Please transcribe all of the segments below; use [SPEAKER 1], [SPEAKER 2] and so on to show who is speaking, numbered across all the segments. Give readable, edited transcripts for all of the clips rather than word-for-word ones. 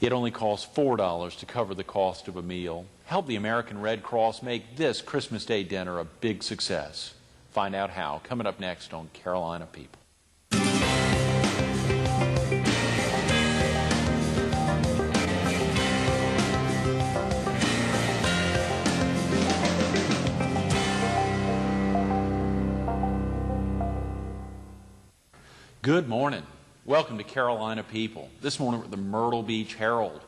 [SPEAKER 1] It only costs $4 to cover the cost of a meal. Help the American Red Cross make this Christmas Day dinner a big success. Find out how, coming up next on Carolina People. Good morning. Welcome to Carolina People. This morning we're at the Myrtle Beach Herald.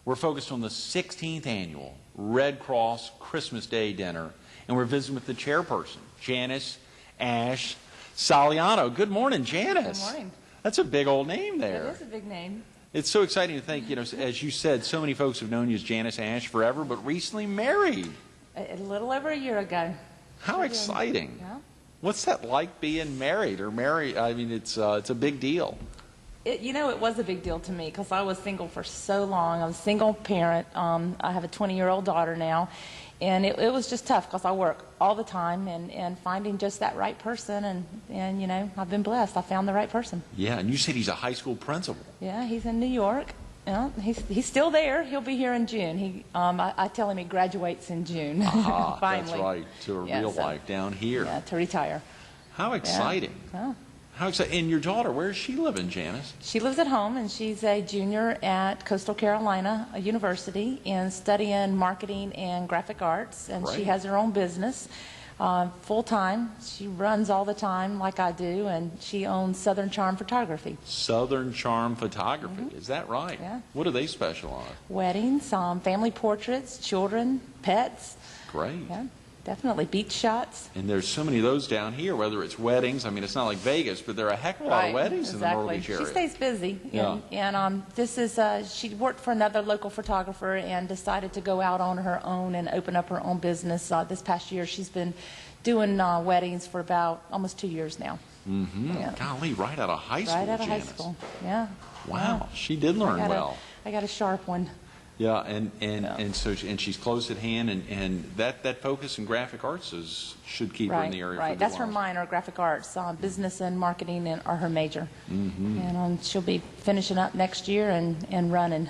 [SPEAKER 1] We're focused on the 16th annual Red Cross Christmas Day dinner, and we're visiting with the chairperson, Janice Ash Sialiano. Good morning, Janice.
[SPEAKER 2] Good morning.
[SPEAKER 1] That's a big old name there.
[SPEAKER 2] It is a big name.
[SPEAKER 1] It's so exciting to think, as you said, so many folks have known you as Janice Ash forever, but recently married.
[SPEAKER 2] A little over a year ago.
[SPEAKER 1] How exciting.
[SPEAKER 2] Yeah.
[SPEAKER 1] What's that like being married or married? I mean, it's a big deal.
[SPEAKER 2] It was a big deal to me because I was single for so long. I was a single parent. I have a 20-year-old daughter now. And it was just tough because I work all the time and finding just that right person. And I've been blessed. I found the right person.
[SPEAKER 1] Yeah, and you said he's a high school principal.
[SPEAKER 2] Yeah, he's in New York. Yeah, he's still there. He'll be here in June. I tell him he graduates in June. Finally.
[SPEAKER 1] That's right, to a real life down here.
[SPEAKER 2] Yeah, to retire.
[SPEAKER 1] How exciting.
[SPEAKER 2] Yeah. Oh.
[SPEAKER 1] How exciting. And your daughter, where does she live in, Janice?
[SPEAKER 2] She lives at home, and she's a junior at Coastal Carolina University and studying marketing and graphic arts, and
[SPEAKER 1] Right.
[SPEAKER 2] she has her own business full-time. She runs all the time like I do, and she owns Southern Charm Photography.
[SPEAKER 1] Southern Charm Photography, Is that right?
[SPEAKER 2] Yeah.
[SPEAKER 1] What do they specialize?
[SPEAKER 2] Weddings, family portraits, children, pets.
[SPEAKER 1] Great.
[SPEAKER 2] Yeah, definitely. Beach shots.
[SPEAKER 1] And there's so many of those down here, whether it's weddings. I mean, it's not like Vegas, but there are a heck of a lot of weddings in the Myrtle Beach area.
[SPEAKER 2] She stays busy.
[SPEAKER 1] Yeah.
[SPEAKER 2] And this is, she worked for another local photographer and decided to go out on her own and open up her own business. This past year, she's been doing weddings for about almost 2 years now.
[SPEAKER 1] Mm-hmm.
[SPEAKER 2] Yeah.
[SPEAKER 1] Golly, right out of high school,
[SPEAKER 2] Right out of high
[SPEAKER 1] Janice.
[SPEAKER 2] school, yeah.
[SPEAKER 1] Wow,
[SPEAKER 2] Yeah.
[SPEAKER 1] she did learn well.
[SPEAKER 2] I got a sharp one.
[SPEAKER 1] Yeah, and she's close at hand, and that focus in graphic arts should keep her in the area.
[SPEAKER 2] Right,
[SPEAKER 1] for
[SPEAKER 2] that's
[SPEAKER 1] good
[SPEAKER 2] her
[SPEAKER 1] while.
[SPEAKER 2] minor, graphic arts. Business and marketing are her major.
[SPEAKER 1] Mm-hmm.
[SPEAKER 2] And she'll be finishing up next year and running.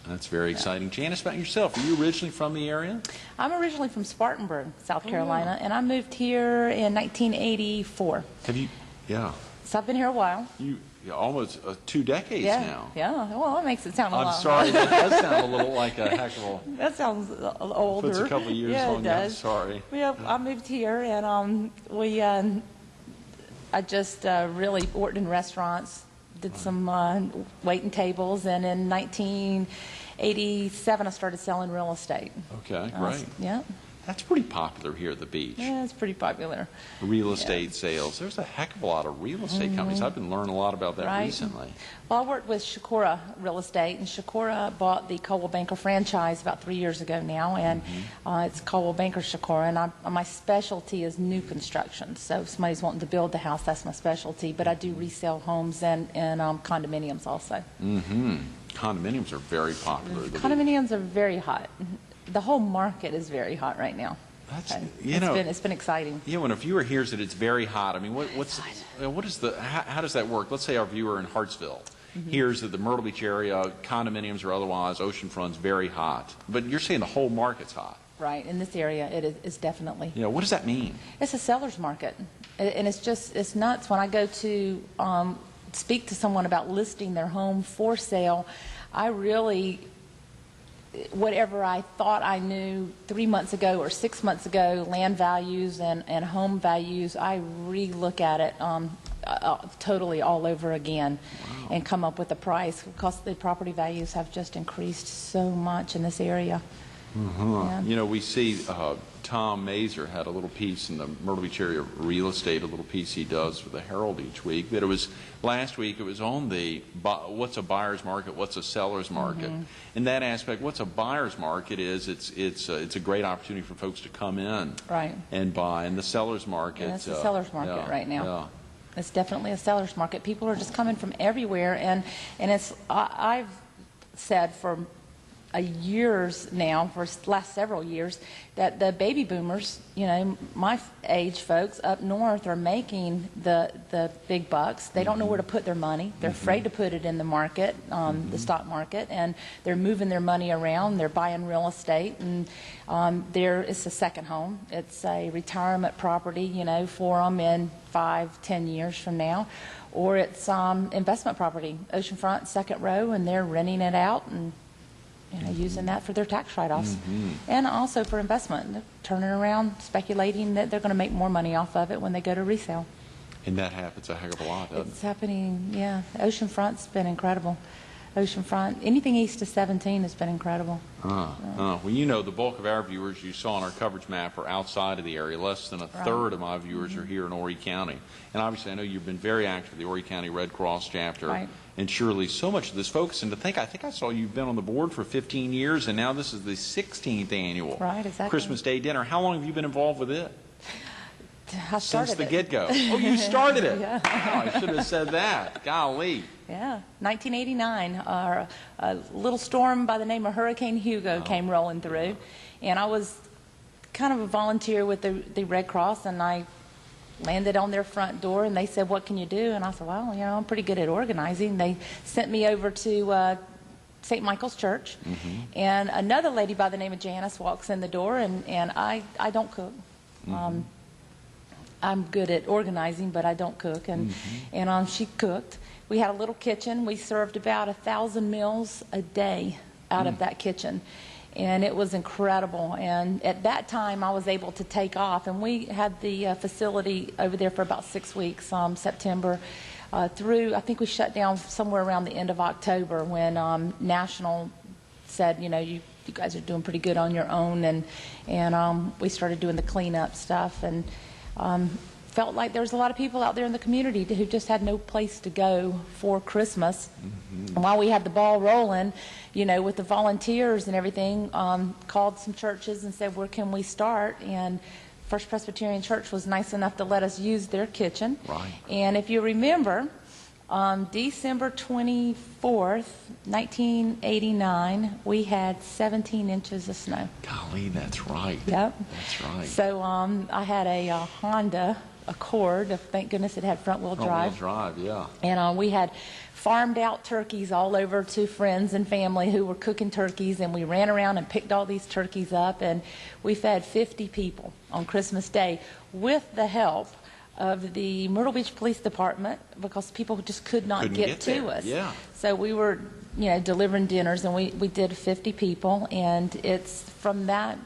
[SPEAKER 1] That's very exciting. Janice, about yourself, are you originally from the area?
[SPEAKER 2] I'm originally from Spartanburg, South Carolina,
[SPEAKER 1] yeah.
[SPEAKER 2] and I moved here in 1984.
[SPEAKER 1] Have you? Yeah.
[SPEAKER 2] So I've been here a while.
[SPEAKER 1] You almost 2 decades now.
[SPEAKER 2] Yeah. Well, that makes it sound a lot.
[SPEAKER 1] I'm sorry, that does sound a little like a heck of a...
[SPEAKER 2] That sounds older.
[SPEAKER 1] Puts a couple of years
[SPEAKER 2] yeah,
[SPEAKER 1] on
[SPEAKER 2] it
[SPEAKER 1] you.
[SPEAKER 2] does.
[SPEAKER 1] Sorry.
[SPEAKER 2] Yeah, I moved here, and I just really worked in restaurants, did some waiting tables, and in 1987 I started selling real estate.
[SPEAKER 1] Okay, great.
[SPEAKER 2] Yeah.
[SPEAKER 1] That's pretty popular here at the beach.
[SPEAKER 2] Yeah, it's pretty popular.
[SPEAKER 1] Real estate sales. There's a heck of a lot of real estate companies. I've been learning a lot about that
[SPEAKER 2] Right.
[SPEAKER 1] recently.
[SPEAKER 2] Well, I worked with Shakura Real Estate, and Shakura bought the Coldwell Banker franchise about 3 years ago now, and it's Coldwell Banker Shakura, and my specialty is new construction. So if somebody's wanting to build the house, that's my specialty, but I do resell homes and condominiums also.
[SPEAKER 1] Mm-hmm. Condominiums are very popular.
[SPEAKER 2] Condominiums are very hot. The whole market is very hot right now.
[SPEAKER 1] That's,
[SPEAKER 2] And
[SPEAKER 1] you know,
[SPEAKER 2] it's been exciting.
[SPEAKER 1] Yeah, when a viewer hears that it's very hot, I mean, what is the how does that work? Let's say our viewer in Hartsville hears that the Myrtle Beach area, condominiums or otherwise, oceanfront's very hot, but you're saying the whole market's hot.
[SPEAKER 2] Right, in this area it is definitely.
[SPEAKER 1] You know, what does that mean?
[SPEAKER 2] It's a seller's market, and it's nuts. When I go to speak to someone about listing their home for sale, I really, whatever I thought I knew 3 months ago or 6 months ago, land values and home values, I re-look at it totally all over again.
[SPEAKER 1] Wow.
[SPEAKER 2] And come up with a price because the property values have just increased so much in this area. Yeah.
[SPEAKER 1] You know, we see Tom Mazer had a little piece in the Myrtle Beach area real estate, a little piece he does for the Herald each week. But it was last week. It was on the what's a buyer's market, what's a seller's market. In that aspect, what's a buyer's market is it's a great opportunity for folks to come in and buy. And the seller's market,
[SPEAKER 2] And it's a seller's market right now.
[SPEAKER 1] Yeah.
[SPEAKER 2] It's definitely a seller's market. People are just coming from everywhere, and it's I've said for years now, for last several years, that the baby boomers, my age folks up north are making the big bucks. They don't know where to put their money. They're afraid to put it in the market, the stock market, and they're moving their money around. They're buying real estate, and it's a second home. It's a retirement property, for them in 5-10 years from now. Or it's investment property, oceanfront, second row, and they're renting it out and using that for their tax write-offs. And also for investment. They're turning around, speculating that they're going to make more money off of it when they go to resale.
[SPEAKER 1] And that happens a heck of a lot, doesn't it?
[SPEAKER 2] It's happening, yeah. Oceanfront's been incredible. Oceanfront, anything east of 17 has been incredible.
[SPEAKER 1] Well, the bulk of our viewers you saw on our coverage map are outside of the area. Less than a third of my viewers are here in Horry County. And obviously, I know you've been very active with the Horry County Red Cross chapter.
[SPEAKER 2] Right.
[SPEAKER 1] And surely so much of this focus. And I think I saw you've been on the board for 15 years, and now this is the 16th annual Christmas Day dinner. How long have you been involved with it?
[SPEAKER 2] I started
[SPEAKER 1] Since the
[SPEAKER 2] it.
[SPEAKER 1] get-go. Oh, you started it.
[SPEAKER 2] Yeah.
[SPEAKER 1] Oh, I should have said that. Golly.
[SPEAKER 2] Yeah, 1989, a little storm by the name of Hurricane Hugo came rolling through, and I was kind of a volunteer with the Red Cross, and I landed on their front door, and they said, "What can you do?" And I said, "Well, I'm pretty good at organizing." They sent me over to St. Michael's Church, and another lady by the name of Janice walks in the door, and I don't cook. I'm good at organizing, but I don't cook, and she cooked. We had a little kitchen. We served about 1,000 meals a day out of that kitchen, and it was incredible. And at that time, I was able to take off, and we had the facility over there for about 6 weeks, September through, I think we shut down somewhere around the end of October when National said, you guys are doing pretty good on your own, and we started doing the cleanup stuff, and felt like there was a lot of people out there in the community who just had no place to go for Christmas. And while we had the ball rolling, with the volunteers and everything, called some churches and said, where can we start? And First Presbyterian Church was nice enough to let us use their kitchen.
[SPEAKER 1] Right.
[SPEAKER 2] And if you remember, December 24th, 1989, we had 17 inches of snow.
[SPEAKER 1] Golly, that's right.
[SPEAKER 2] Yep.
[SPEAKER 1] That's right.
[SPEAKER 2] So I had a Honda Accord. Thank goodness it had front-wheel drive.
[SPEAKER 1] Front-wheel drive, yeah.
[SPEAKER 2] And we had farmed out turkeys all over to friends and family who were cooking turkeys, and we ran around and picked all these turkeys up, and we fed 50 people on Christmas Day with the help of the Myrtle Beach Police Department, because people just could not
[SPEAKER 1] Couldn't
[SPEAKER 2] get to
[SPEAKER 1] there.
[SPEAKER 2] us.
[SPEAKER 1] Yeah.
[SPEAKER 2] So we were, delivering dinners, and we did 50 people, and it's from that,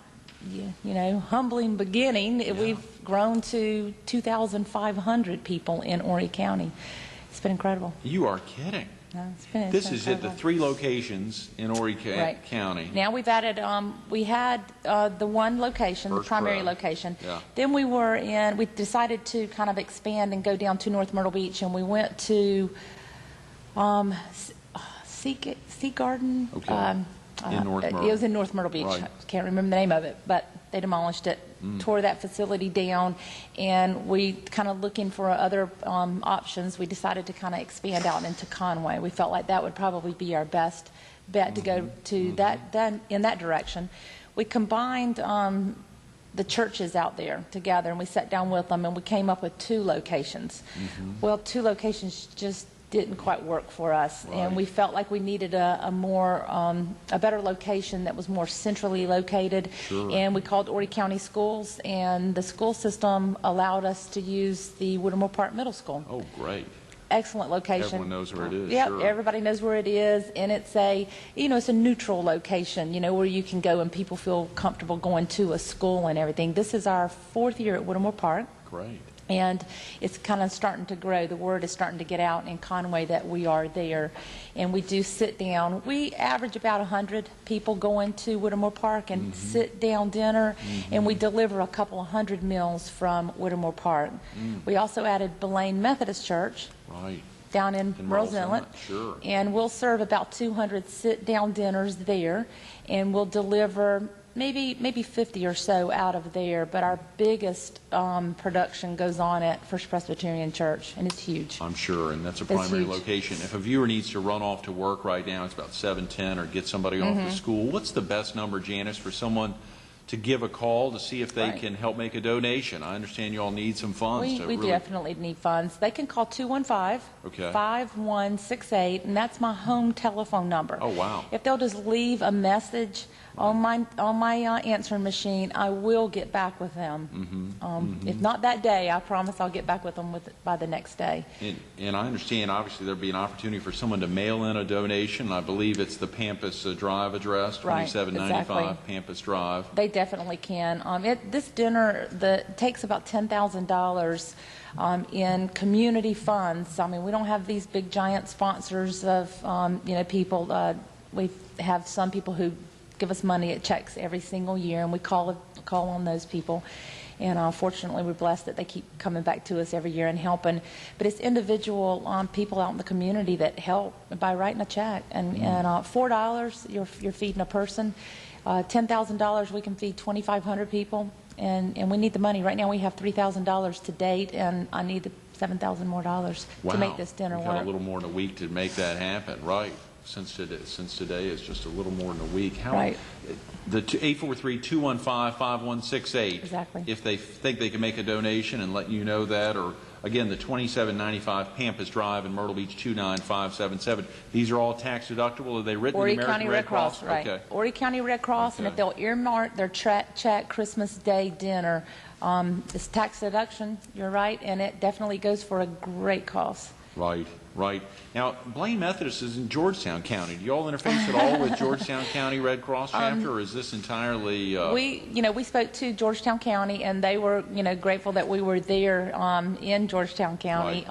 [SPEAKER 2] humbling beginning, we've grown to 2,500 people in Horry County. It's been incredible.
[SPEAKER 1] You are kidding.
[SPEAKER 2] No,
[SPEAKER 1] This is at the 3 locations in Horry County.
[SPEAKER 2] Now we've added, we had the one location,
[SPEAKER 1] First
[SPEAKER 2] the primary
[SPEAKER 1] row.
[SPEAKER 2] location.
[SPEAKER 1] Yeah.
[SPEAKER 2] Then we decided to kind of expand and go down to North Myrtle Beach, and we went to Sea Garden.
[SPEAKER 1] Okay. In North Myrtle.
[SPEAKER 2] It was in North Myrtle Beach.
[SPEAKER 1] Right.
[SPEAKER 2] I can't remember the name of it, but they demolished it, tore that facility down, and we kind of looking for other options. We decided to kind of expand out into Conway. We felt like that would probably be our best bet to go to that in that direction. We combined the churches out there together, and we sat down with them, and we came up with 2 locations. Well, 2 locations just didn't quite work for us, and we felt like we needed a better location that was more centrally located. And we called Horry County Schools, and the school system allowed us to use the Whittemore Park Middle School.
[SPEAKER 1] Oh, great.
[SPEAKER 2] Excellent location.
[SPEAKER 1] Everyone knows where it is.
[SPEAKER 2] Yeah,
[SPEAKER 1] sure.
[SPEAKER 2] Everybody knows where it is, and it's it's a neutral location, where you can go and people feel comfortable going to a school and everything. This is our 4th year at Whittemore Park.
[SPEAKER 1] Great.
[SPEAKER 2] And it's kind of starting to grow. The word is starting to get out in Conway that we are there. And we do sit down. We average about 100 people going to Whittemore Park and sit down dinner. And we deliver a couple of 100 meals from Whittemore Park. We also added Belane Methodist Church.
[SPEAKER 1] Right.
[SPEAKER 2] down in Merle's Inlet.
[SPEAKER 1] Sure.
[SPEAKER 2] And we'll serve about 200 sit-down dinners there, and we'll deliver maybe 50 or so out of there. But our biggest production goes on at First Presbyterian Church, and it's huge.
[SPEAKER 1] I'm sure, and that's a primary location. If a viewer needs to run off to work right now, it's about 7:10, or get somebody off to school, what's the best number, Janice, for someone to give a call to see if they can help make a donation? I understand you all need some funds.
[SPEAKER 2] We definitely need funds. They can call 215-5168, and that's my home telephone number.
[SPEAKER 1] Oh, wow.
[SPEAKER 2] If they'll just leave a message on my answering machine, I will get back with them. If not that day, I promise I'll get back with them by the next day.
[SPEAKER 1] And I understand, obviously, there'll be an opportunity for someone to mail in a donation. I believe it's the Pampas Drive address, 2795 Pampas Drive.
[SPEAKER 2] They definitely can. This dinner takes about $10,000 in community funds. I mean, we don't have these big giant sponsors of people. We have some people who give us money at checks every single year, and we call on those people. And fortunately, we're blessed that they keep coming back to us every year and helping. But it's individual people out in the community that help by writing a check. And $4, you're feeding a person. $10,000, we can feed 2,500 people. And we need the money. Right now, we have $3,000 to date, and I need the $7,000 more to make this dinner work.
[SPEAKER 1] We've got a little more than a week to make that happen, right? Since today is just a little more than a week.
[SPEAKER 2] Right.
[SPEAKER 1] The 843-215-5168.
[SPEAKER 2] Exactly.
[SPEAKER 1] If they think they can make a donation and let you know that, or again, the 2795 Pampas Drive in Myrtle Beach 29577. These are all tax deductible. Are they written in the American
[SPEAKER 2] County Red Cross? Right.
[SPEAKER 1] Okay.
[SPEAKER 2] Horry County Red Cross, and if they'll earmark their check Christmas Day dinner, it's tax deduction. You're right, and it definitely goes for a great cause.
[SPEAKER 1] Right. Now, Blaine Methodist is in Georgetown County. Do you all interface at all with Georgetown County Red Cross chapter, or is this entirely?
[SPEAKER 2] We spoke to Georgetown County, and they were, grateful that we were there in Georgetown County,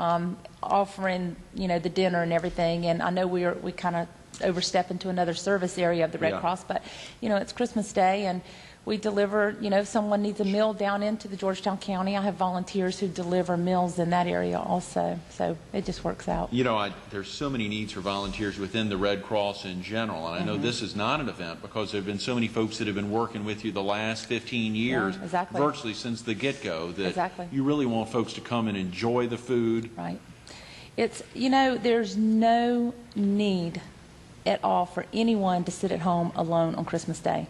[SPEAKER 2] offering, the dinner and everything. And I know we kind of overstep into another service area of the Red Cross, but it's Christmas Day, and we deliver, if someone needs a meal down into the Georgetown County, I have volunteers who deliver meals in that area also. So it just works out.
[SPEAKER 1] There's so many needs for volunteers within the Red Cross in general. And I know this is not an event because there have been so many folks that have been working with you the last 15 years, virtually since the get-go, that you really want folks to come and enjoy the food.
[SPEAKER 2] Right. It's, there's no need at all for anyone to sit at home alone on Christmas Day.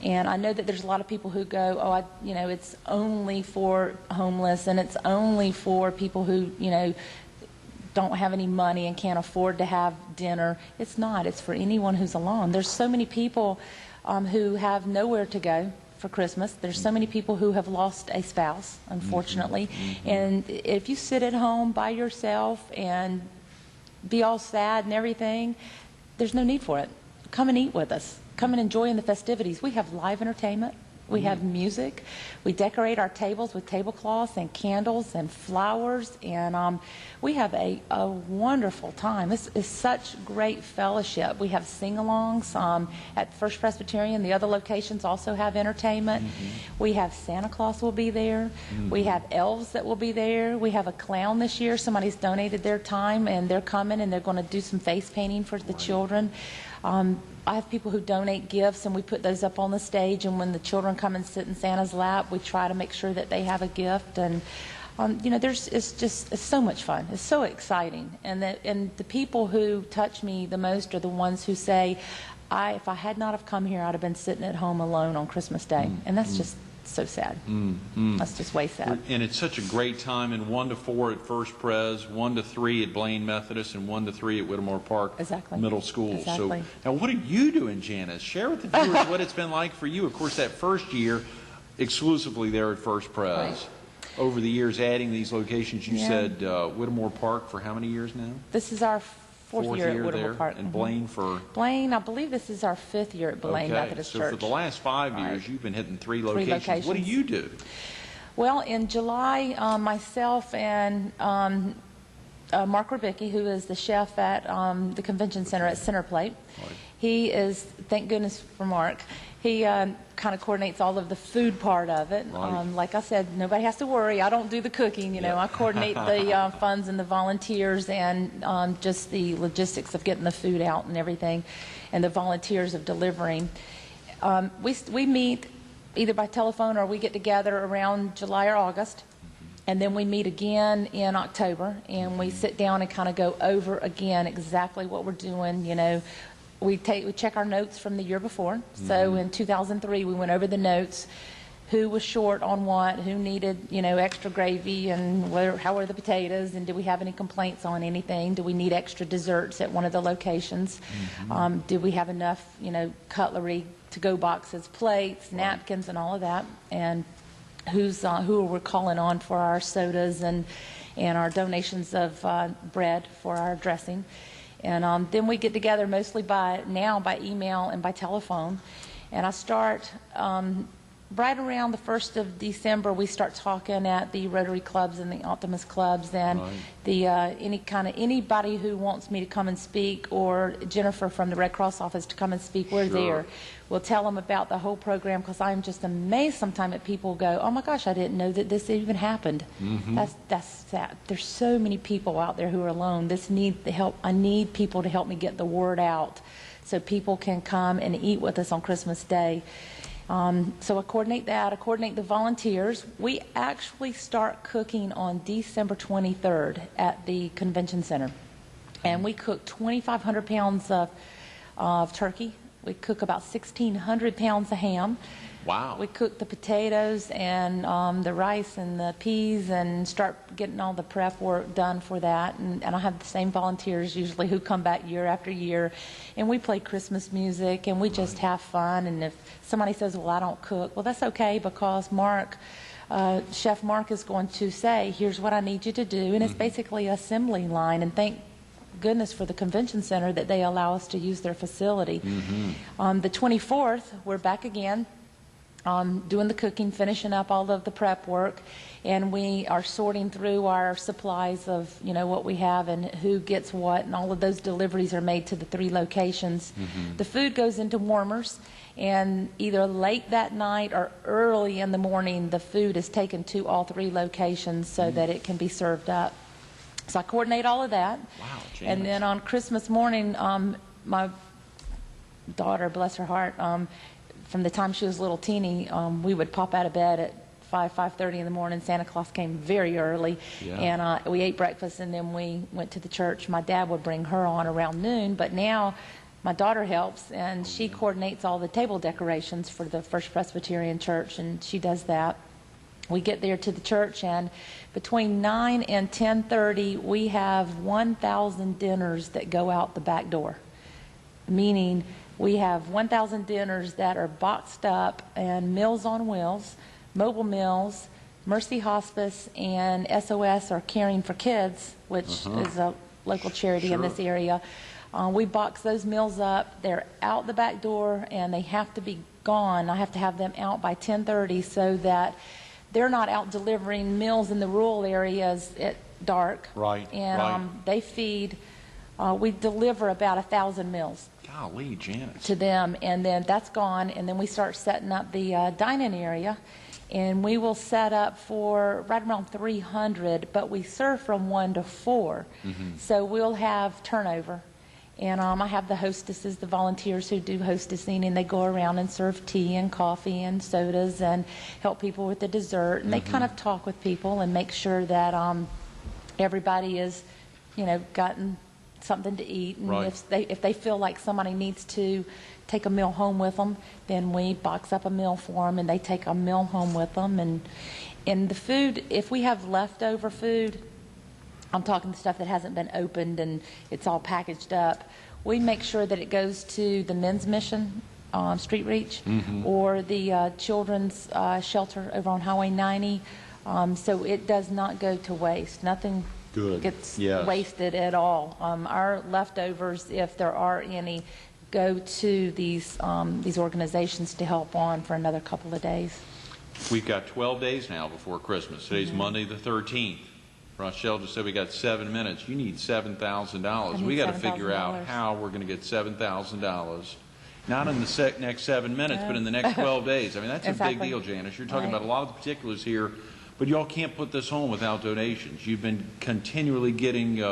[SPEAKER 2] And I know that there's a lot of people who go, it's only for homeless, and it's only for people who, don't have any money and can't afford to have dinner. It's not. It's for anyone who's alone. There's so many people who have nowhere to go for Christmas. There's so many people who have lost a spouse, unfortunately. And if you sit at home by yourself and be all sad and everything, there's no need for it. Come and eat with us. Come and enjoy in the festivities. We have live entertainment. We have music. We decorate our tables with tablecloths and candles and flowers, and we have a wonderful time. This is such great fellowship. We have sing-alongs at First Presbyterian. The other locations also have entertainment. We have Santa Claus will be there. We have elves that will be there. We have a clown this year. Somebody's donated their time, and they're coming, and they're going to do some face painting for the children. I have people who donate gifts, and we put those up on the stage, and when the children come and sit in Santa's lap, we try to make sure that they have a gift. And it's so much fun. It's so exciting. And the people who touch me the most are the ones who say, if I had not have come here, I'd have been sitting at home alone on Christmas Day. And that's just so sad. That's just way sad.
[SPEAKER 1] And it's such a great time. In 1 to 4 at First Pres, 1 to 3 at Blaine Methodist, and 1 to 3 at Whittemore Park Middle School. So now, what are you doing, Janice? Share with the viewers what it's been like for you. Of course, that first year, exclusively there at First Pres. Over the years, adding these locations, you said Whittemore Park for how many years now?
[SPEAKER 2] This is our fourth year at Whittemore Park.
[SPEAKER 1] And Blaine for?
[SPEAKER 2] Blaine, I believe this is our 5th year at Blaine Methodist Church.
[SPEAKER 1] So for the last 5 years, you've been hitting 3 locations. What do you do?
[SPEAKER 2] Well, in July, myself and Mark Rubicki, who is the chef at the convention center at Centerplate.
[SPEAKER 1] Right.
[SPEAKER 2] He is, thank goodness for Mark, he kind of coordinates all of the food part of it.
[SPEAKER 1] Right.
[SPEAKER 2] Like I said, nobody has to worry. I don't do the cooking, you know. I coordinate the funds and the volunteers and just the logistics of getting the food out and everything, and the volunteers of delivering. We meet either by telephone or we get together around July or August. And then we meet again in October, and we sit down and kind of go over again exactly what we're doing. You know, we check our notes from the year before. So in 2003, we went over the notes, who was short on what, who needed, you know, extra gravy, and how were the potatoes, and did we have any complaints on anything? Do we need extra desserts at one of the locations? Did we have enough, you know, cutlery, to-go boxes, plates, napkins, and all of that? And who we're calling on for our sodas and our donations of bread for our dressing. And then we get together mostly by email and by telephone. And I start right around the 1st of December, we start talking at the Rotary clubs and the Optimist clubs, and anybody who wants me to come and speak, or Jennifer from the Red Cross office to come and speak, we're there. We'll tell them about the whole program, because I'm just amazed sometimes at people go, oh my gosh, I didn't know that this even happened. That's sad. There's so many people out there who are alone. This need the help. I need people to help me get the word out so people can come and eat with us on Christmas Day. So I coordinate that. I coordinate the volunteers. We actually start cooking on December 23rd at the convention center. And we cook 2,500 pounds of turkey. We cook about 1,600 pounds of ham.
[SPEAKER 1] Wow.
[SPEAKER 2] We cook the potatoes and the rice and the peas, and start getting all the prep work done for that. And I have the same volunteers usually who come back year after year. And we play Christmas music, and we just have fun. And if somebody says, well, I don't cook, well, that's okay, because Mark, Chef Mark, is going to say, here's what I need you to do. And it's basically an assembly line. And thank goodness for the convention center that they allow us to use their facility. On the 24th, we're back again. Doing the cooking, finishing up all of the prep work, and we are sorting through our supplies of, you know, what we have and who gets what, and all of those deliveries are made to the 3 locations. The food goes into warmers, and either late that night or early in the morning, the food is taken to all 3 locations so that it can be served up. So I coordinate all of that.
[SPEAKER 1] Wow, Janice.
[SPEAKER 2] And then on Christmas morning, my daughter, bless her heart, from the time she was a little teeny, we would pop out of bed at 5:30 in the morning. Santa Claus came very early, and we ate breakfast, and then we went to the church. My dad would bring her on around noon, but now my daughter helps, and she coordinates all the table decorations for the First Presbyterian Church, and she does that. We get there to the church, and between 9 and 10:30, we have 1,000 dinners that go out the back door, meaning we have 1,000 dinners that are boxed up, and Meals on Wheels, Mobile Meals, Mercy Hospice, and SOS, or Caring for Kids, which is a local charity in this area. We box those meals up. They're out the back door, and they have to be gone. I have to have them out by 10:30 so that they're not out delivering meals in the rural areas at dark. And they feed, we deliver about 1,000 meals.
[SPEAKER 1] Golly, Janice.
[SPEAKER 2] To them, and then that's gone, and then we start setting up the dining area, and we will set up for right around 300, but we serve from 1 to 4. So we'll have turnover, and I have the hostesses, the volunteers who do hostessing, and they go around and serve tea and coffee and sodas and help people with the dessert, and they kind of talk with people and make sure that everybody is, you know, gotten something to eat, and if they feel like somebody needs to take a meal home with them, then we box up a meal for them, and they take a meal home with them. And the food, if we have leftover food, I'm talking the stuff that hasn't been opened and it's all packaged up, we make sure that it goes to the men's mission, Street Reach, or the children's shelter over on Highway 90, so it does not go to waste. Nothing gets wasted at all. Our leftovers, if there are any, go to these organizations to help on for another couple of days.
[SPEAKER 1] We've got 12 days now before Christmas. Today's Monday the 13th. Rochelle just said we got 7 minutes. You need $7,000. We got to figure out how we're going to get $7,000. Not in the next 7 minutes, but in the next 12 days. I mean, that's a big deal, Janice. You're talking about a lot of the particulars here, but y'all can't put this home without donations. You've been continually getting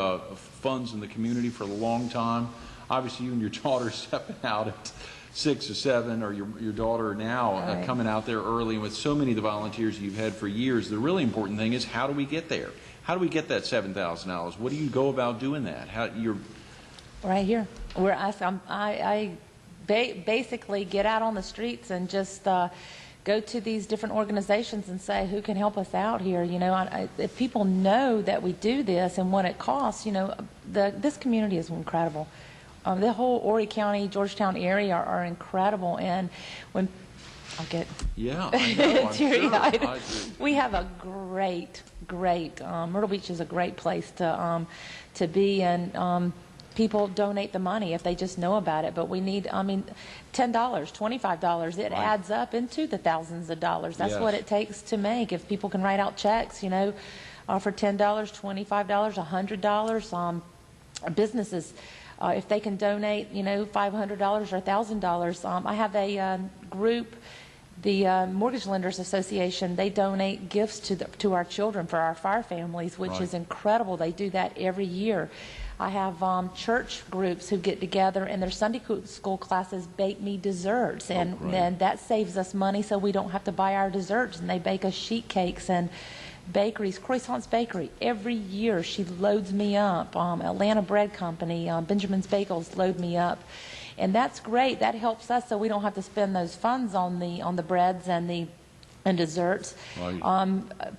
[SPEAKER 1] funds in the community for a long time. Obviously, you and your daughter stepping out at 6 or 7, or your daughter now coming out there early, and with so many of the volunteers you've had for years. The really important thing is, how do we get there? How do we get that $7,000? What do you go about doing that?
[SPEAKER 2] Right here, where I basically get out on the streets and just go to these different organizations and say, who can help us out here? You know, if people know that we do this and what it costs, you know, this community is incredible. The whole Horry County, Georgetown area are incredible, and when I'll get teary-eyed. Sure. We have a great Myrtle Beach is a great place to be, and people donate the money if they just know about it. But we need, I mean, $10, $25, it adds up into the thousands of dollars. That's what it takes to make. If people can write out checks, you know, for $10, $25, $100, businesses. If they can donate, you know, $500 or $1,000. I have a group, the Mortgage Lenders Association. They donate gifts to our children for our fire families, which is incredible. They do that every year. I have church groups who get together, and their Sunday school classes bake me desserts, and then that saves us money, so we don't have to buy our desserts. And they bake us sheet cakes, and bakeries, Croissants Bakery, every year she loads me up. Atlanta Bread Company, Benjamin's Bagels load me up, and that's great. That helps us, so we don't have to spend those funds on the breads and desserts.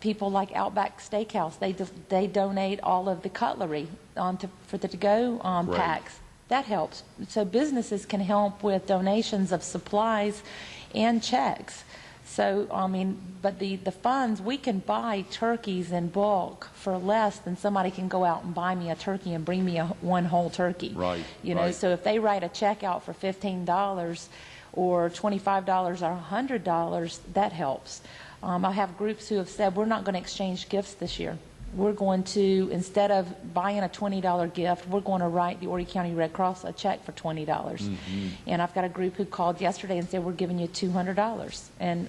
[SPEAKER 2] People like Outback Steakhouse, they donate all of the cutlery for the to-go packs. That helps. So businesses can help with donations of supplies and checks. So, I mean, but the funds, we can buy turkeys in bulk for less than somebody can go out and buy me a turkey and bring me one whole turkey. You know, so if they write a check out for $15 or $25 or $100, that helps. I have groups who have said, we're not going to exchange gifts this year. We're going to, instead of buying a $20 gift, we're going to write the Horry County Red Cross a check for $20. And I've got a group who called yesterday and said, we're giving you $200. And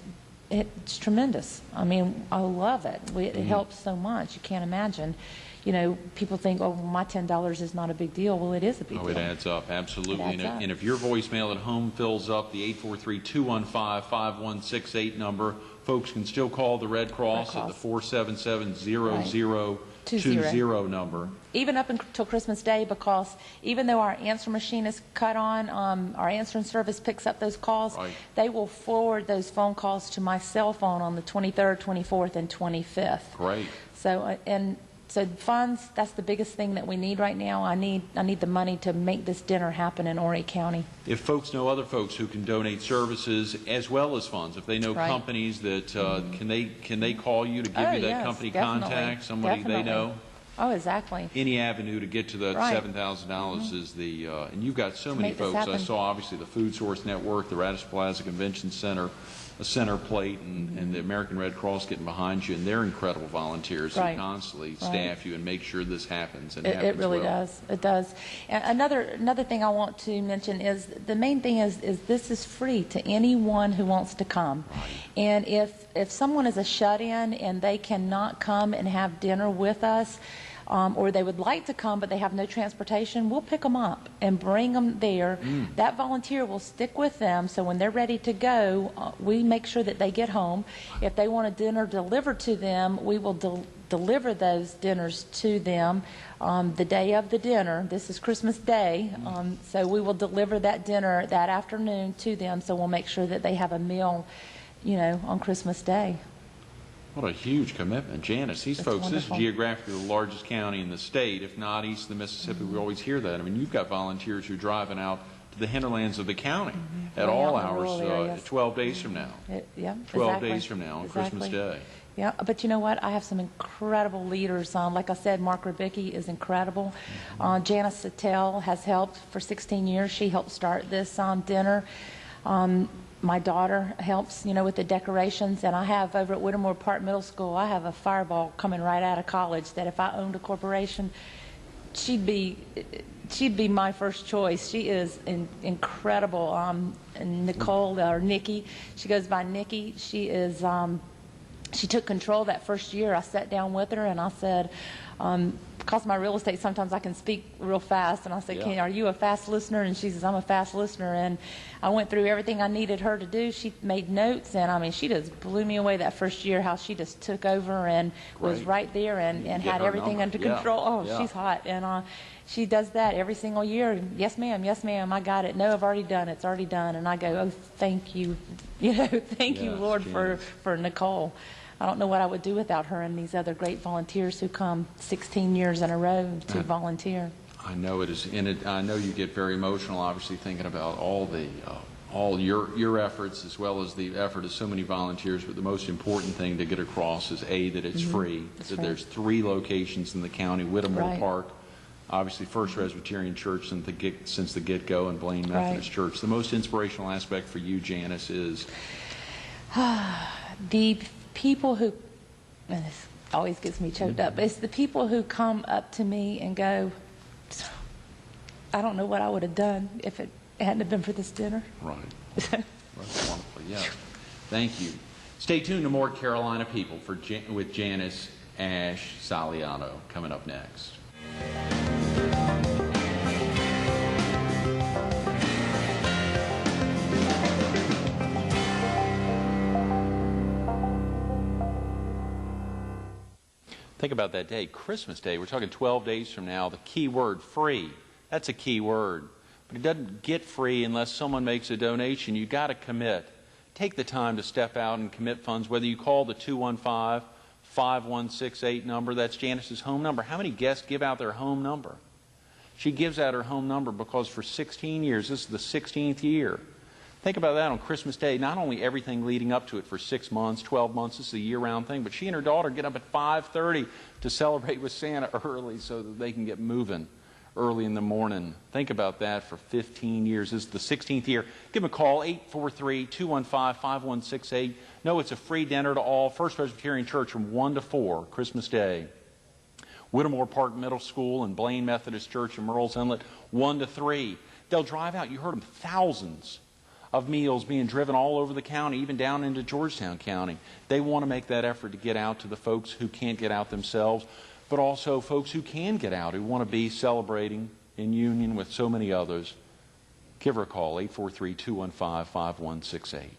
[SPEAKER 2] it's tremendous. I mean, I love it. It helps so much. You can't imagine. You know, people think, oh, well, my $10 is not a big deal. Well, it is a big deal.
[SPEAKER 1] It adds up, absolutely. And if your voicemail at home fills up the 843-215-5168 number, folks can still call the Red Cross at the 477-0020 number. Even
[SPEAKER 2] up until Christmas Day, because even though our answer machine is cut on, our answering service picks up those calls, they will forward those phone calls to my cell phone on the 23rd, 24th, and 25th.
[SPEAKER 1] Great.
[SPEAKER 2] So funds, that's the biggest thing that we need right now. I need the money to make this dinner happen in Horry County.
[SPEAKER 1] If folks know other folks who can donate services as well as funds, if they know companies that can they call you to give you that company contact, somebody they know?
[SPEAKER 2] Oh, exactly.
[SPEAKER 1] Any avenue to get to that $7,000 is the and you've got so many folks. I saw obviously the Food Source Network, the Radisson Plaza Convention Center, a center plate, and the American Red Cross getting behind you, and they're incredible volunteers who constantly staff you and make sure this happens. And
[SPEAKER 2] it really does. It does. And another thing I want to mention is the main thing is this is free to anyone who wants to come. And if someone is a shut-in and they cannot come and have dinner with us, or they would like to come but they have no transportation, we'll pick them up and bring them there. That volunteer will stick with them, so when they're ready to go, we make sure that they get home. If they want a dinner delivered to them, we will deliver those dinners to them the day of the dinner. This is Christmas Day, so we will deliver that dinner that afternoon to them, so we'll make sure that they have a meal, you know, on Christmas Day.
[SPEAKER 1] What a huge commitment. Janice, these folks, this is geographically the largest county in the state, if not east of the Mississippi. We always hear that. I mean, you've got volunteers who are driving out to the hinterlands of the county at all hours, 12 days from now. 12 days from now on Christmas Day.
[SPEAKER 2] Yeah, but you know what? I have some incredible leaders. Like I said, Mark Rubicki is incredible. Janice Ash Sialiano has helped for 16 years. She helped start this dinner. My daughter helps, with the decorations, and I have over at Whittemore Park Middle School, I have a fireball coming right out of college that if I owned a corporation, she'd be my first choice. She is incredible. And Nicole, or Nikki, she goes by Nikki. She took control that first year. I sat down with her and I said, because my real estate, sometimes I can speak real fast, and I said,
[SPEAKER 1] Yeah.
[SPEAKER 2] Are you a fast listener? And she says, I'm a fast listener. And I went through everything I needed her to do. She made notes, and I mean, she just blew me away that first year, how she just took over and was
[SPEAKER 1] Great.
[SPEAKER 2] right there and
[SPEAKER 1] Get
[SPEAKER 2] had
[SPEAKER 1] her
[SPEAKER 2] everything
[SPEAKER 1] number.
[SPEAKER 2] under
[SPEAKER 1] Yeah.
[SPEAKER 2] control. Oh,
[SPEAKER 1] Yeah.
[SPEAKER 2] she's hot. And she does that every single year. Yes, ma'am, I got it. No, I've already done it. It's already done. And I go, oh, thank you. Thank you,
[SPEAKER 1] Yes,
[SPEAKER 2] Lord,
[SPEAKER 1] Janice.
[SPEAKER 2] for Nicole. I don't know what I would do without her and these other great volunteers who come 16 years in a row to volunteer.
[SPEAKER 1] I know it is, and I know you get very emotional, obviously, thinking about all your efforts as well as the effort of so many volunteers. But the most important thing to get across is that it's free. That
[SPEAKER 2] right.
[SPEAKER 1] there's 3 locations in the county: Whittemore
[SPEAKER 2] Right.
[SPEAKER 1] Park, obviously First Presbyterian Church since the get-go, and Blaine Methodist
[SPEAKER 2] Right.
[SPEAKER 1] Church. The most inspirational aspect for you, Janice, is
[SPEAKER 2] The people who, and this always gets me choked up, it's the people who come up to me and go, I don't know what I would have done if it hadn't have been for this dinner.
[SPEAKER 1] right. That's wonderful. Yeah. Thank you. Stay tuned to more Carolina People with Janice Ash Sialiano coming up next. Think about that day, Christmas Day. We're talking 12 days from now. The key word, free. That's a key word. But it doesn't get free unless someone makes a donation. You've got to commit. Take the time to step out and commit funds, whether you call the 215-5168 number. That's Janice's home number. How many guests give out their home number? She gives out her home number because for 16 years, this is the 16th year. Think about that on Christmas Day. Not only everything leading up to it for 6 months, 12 months, this is a year-round thing, but she and her daughter get up at 5:30 to celebrate with Santa early so that they can get moving early in the morning. Think about that for 15 years. This is the 16th year. Give them a call, 843-215-5168. No, it's a free dinner to all. First Presbyterian Church from 1 to 4, Christmas Day. Whittemore Park Middle School and Blaine Methodist Church in Murrells Inlet, 1 to 3. They'll drive out, you heard them, thousands of meals being driven all over the county, even down into Georgetown County. They want to make that effort to get out to the folks who can't get out themselves, but also folks who can get out, who want to be celebrating in union with so many others. Give her a call, 843-215-5168.